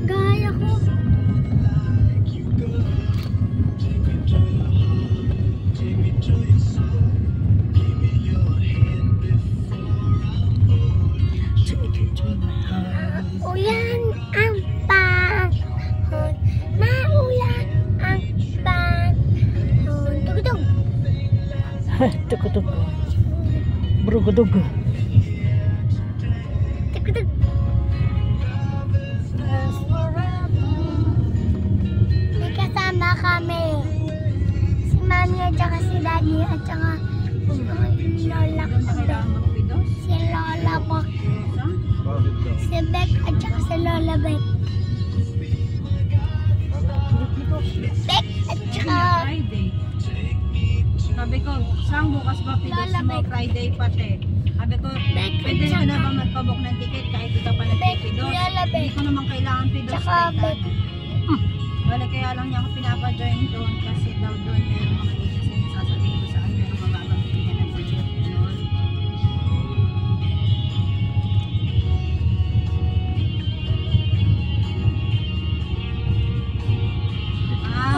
Gaya ko. Ulan ang panahon, maulan ang panahon. Tugtog. Tugtog. Brugudog. Tugtog. May kasama kami. Si Mami at saka si Daddy at saka si Lola ko. Si Lola ko. Si Beck at saka si Lola Beck. Beck at saka Friday. Sabi ko, saan bukas ba pidos mo? Friday pati. Sabi ko, pwede ka na ba magpabook ng ticket kahit di ka pa nagpipidos? Hindi ko naman kailangan pidos. Tsaka Beck. Wala, kaya lang niya ako pinapa-join doon kasi daw doon yung mga agency na sasabihin ko sa kanya na mababagay niya ng budget doon.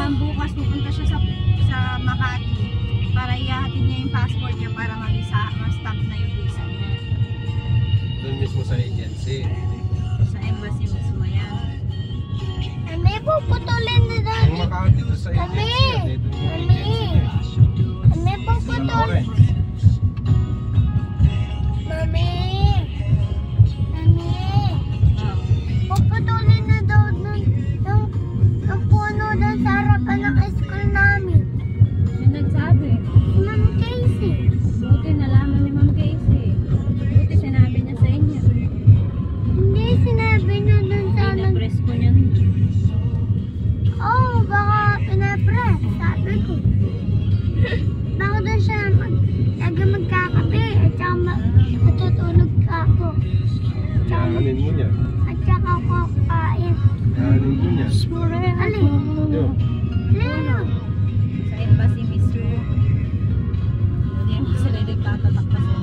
Bukas pupunta siya sa Makati para ihahatid niya yung passport niya para ma-stamp na yung visa niya. Doon mismo sa agency. Sa embassy mismo yan. Mami, puputulin na doon. Kung makaon dito sa agency, dito yung agency niya. Mami, puputulin. Mami. Mami. Puputulin na daw doon yung puno doon sa harapan ng school namin. Yung nagsabi, Si Ma'am Casey. buti nalaman ni Ma'am Casey. Buti sinabi niya sa inyo. Hindi, sinabi niya doon sa Pinapress ko niyan. Oo, baka pinapress. Sabi ko. Baka doon siya magkakape at saka matutulog ka ako. Kaanin mo niya. At saka kakain. Kaanin mo niya. Alin? Yun. Lalo. Sa embassy mismo. Hindi mo sila nagtatatak kasi.